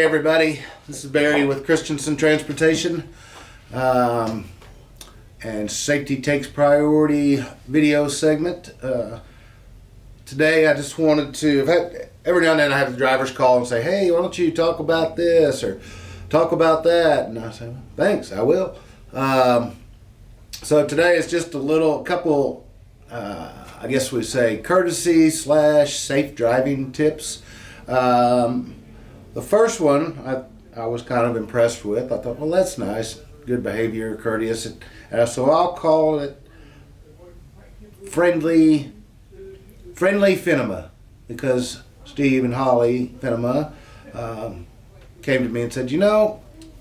Hey everybody, this is Barry with Christenson Transportation, and Safety Takes Priority video segment. Today I just wanted to, every now and then I have the drivers call and say, hey, why don't you talk about this or talk about that? And I say, well, thanks, I will. So today is just couple, I guess we say courtesy / safe driving tips. The first one I was kind of impressed with. I thought, well, that's nice, good behavior, courteous. So I'll call it friendly Finema, because Steve and Holly Finema came to me and said,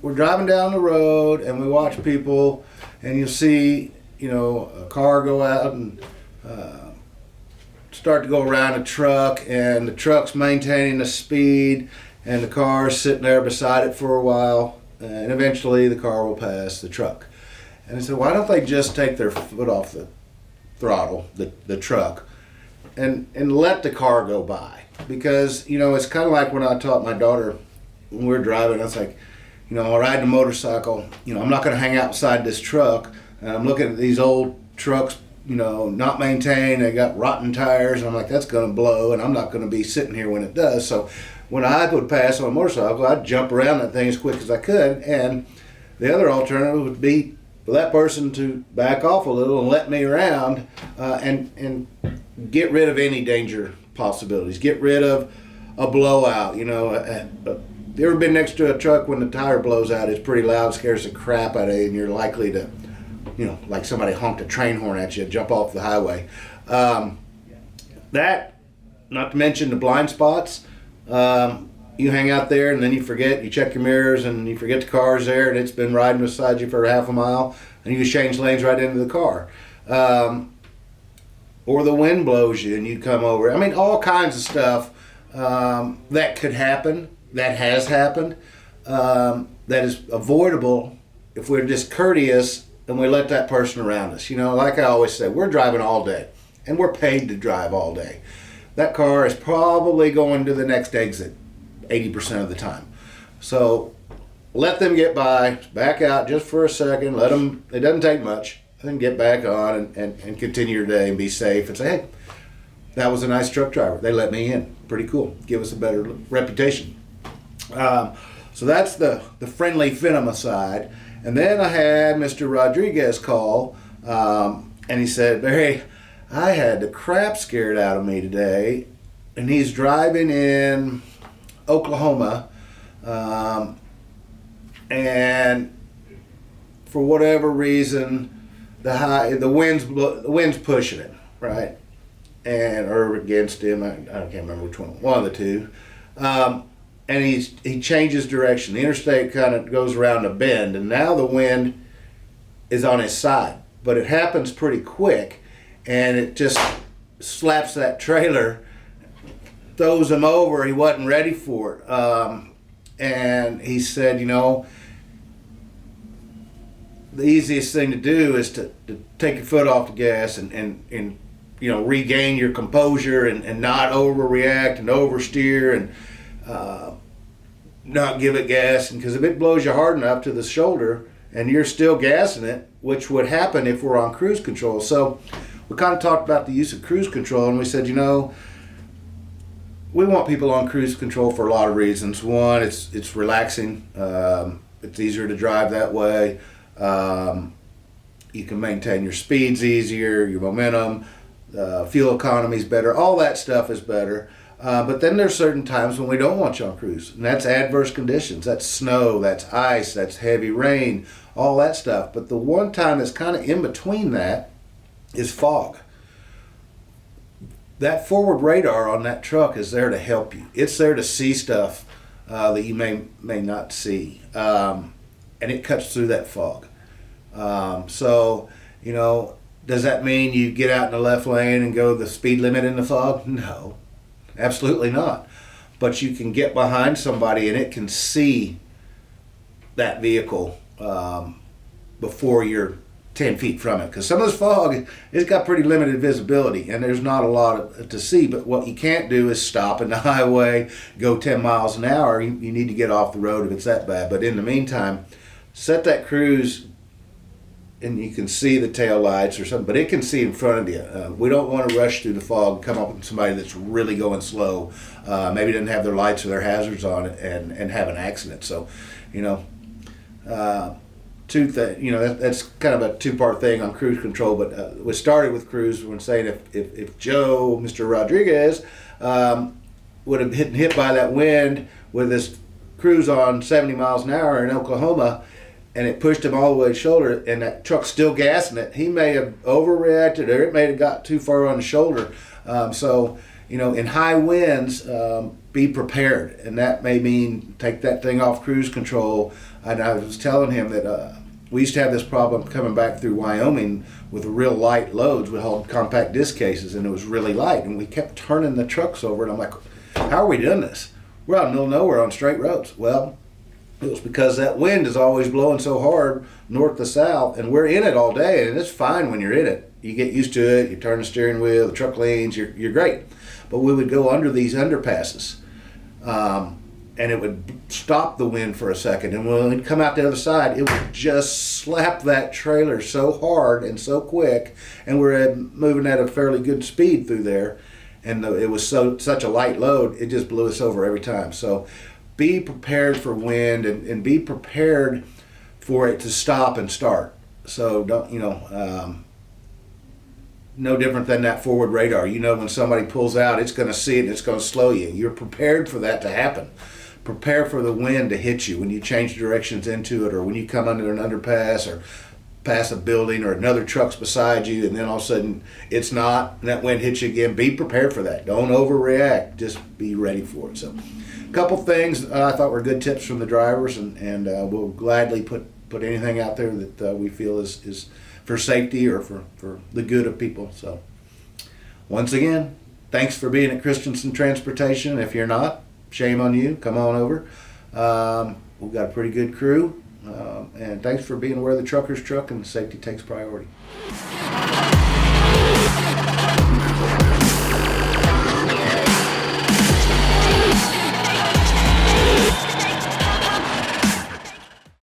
we're driving down the road and we watch people and you'll see, a car go out and start to go around a truck, and the truck's maintaining the speed and the car's sitting there beside it for a while, and eventually the car will pass the truck. And I said, why don't they just take their foot off the throttle, the truck, and let the car go by? Because, it's kind of like when I taught my daughter when we were driving, I was like, I'm riding a motorcycle, I'm not going to hang out beside this truck, and I'm looking at these old trucks, not maintained, they got rotten tires, and I'm like, that's going to blow, and I'm not going to be sitting here when it does. So when I would pass on a motorcycle, I'd jump around that thing as quick as I could, and the other alternative would be for that person to back off a little and let me around, and get rid of any danger possibilities, get rid of a blowout. You ever been next to a truck when the tire blows out? It's pretty loud, scares the crap out of you, and you're likely to, like somebody honked a train horn at you, jump off the highway. That, not to mention the blind spots. You hang out there and then you forget, you check your mirrors and you forget the car's there and it's been riding beside you for half a mile, and you just change lanes right into the car. Or the wind blows you and you come over. All kinds of stuff that could happen, that has happened, that is avoidable if we're just courteous and we let that person around us. Like I always say, we're driving all day and we're paid to drive all day. That car is probably going to the next exit 80% of the time. So let them get by, back out just for a second, let them, it doesn't take much, then get back on and continue your day and be safe and say, hey, that was a nice truck driver. They let me in. Pretty cool. Give us a better reputation. So that's the friendly Finema side. And then I had Mr. Rodriguez call, and he said, Barry, I had the crap scared out of me today, and he's driving in Oklahoma, and for whatever reason, the wind's pushing him, right, or against him. I can't remember which one of the two, and he changes direction. The interstate kind of goes around a bend, and now the wind is on his side, but it happens pretty quick. And it just slaps that trailer, throws him over. He wasn't ready for it. And he said, the easiest thing to do is to take your foot off the gas and regain your composure and not overreact and oversteer and not give it gas. Because if it blows you hard enough to the shoulder and you're still gassing it, which would happen if we're on cruise control. So we kind of talked about the use of cruise control, and we said, we want people on cruise control for a lot of reasons. One, it's relaxing. It's easier to drive that way. You can maintain your speeds easier, your momentum, fuel economy's better. All that stuff is better. But then there's certain times when we don't want you on cruise, and that's adverse conditions. That's snow, that's ice, that's heavy rain, all that stuff. But the one time that's kind of in between that is fog. That forward radar on that truck is there to help you. It's there to see stuff that you may not see, and it cuts through that fog. So, does that mean you get out in the left lane and go the speed limit in the fog? No, absolutely not. But you can get behind somebody and it can see that vehicle before you're 10 feet from it, because some of this fog, it's got pretty limited visibility and there's not a lot to see. But what you can't do is stop in the highway, go 10 miles an hour. You need to get off the road if it's that bad. But in the meantime, set that cruise, and you can see the tail lights or something, but it can see in front of you. We don't want to rush through the fog, come up with somebody that's really going slow, maybe doesn't have their lights or their hazards on it, and have an accident. So, that's kind of a two-part thing on cruise control. But we started with cruise when saying if Joe, Mr. Rodriguez, would have been hit by that wind with this cruise on 70 miles an hour in Oklahoma, and it pushed him all the way to the shoulder, and that truck's still gassing it, he may have overreacted, or it may have got too far on the shoulder. In high winds, be prepared, and that may mean take that thing off cruise control. And I was telling him that we used to have this problem coming back through Wyoming with real light loads. We hauled compact disc cases, and it was really light, and we kept turning the trucks over, and I'm like, how are we doing this? We're out in the middle of nowhere on straight roads. Well, it was because that wind is always blowing so hard north to south, and we're in it all day, and it's fine when you're in it. You get used to it, you turn the steering wheel, the truck leans, you're great. But we would go under these underpasses, and it would stop the wind for a second, and when we'd come out the other side, it would just slap that trailer so hard and so quick, and we're moving at a fairly good speed through there, and it was such a light load, it just blew us over every time. So be prepared for wind, and be prepared for it to stop and start. So don't, no different than that forward radar. When somebody pulls out, it's going to see it and it's going to slow you. You're prepared for that to happen. Prepare for the wind to hit you when you change directions into it, or when you come under an underpass or pass a building or another truck's beside you, and then all of a sudden it's not, and that wind hits you again. Be prepared for that. Don't overreact. Just be ready for it. So a couple things I thought were good tips from the drivers, and we'll gladly put anything out there that we feel is for safety or for the good of people. So once again, thanks for being at Christenson Transportation. If you're not, shame on you. Come on over. We've got a pretty good crew, and thanks for being where the truckers truck and safety takes priority.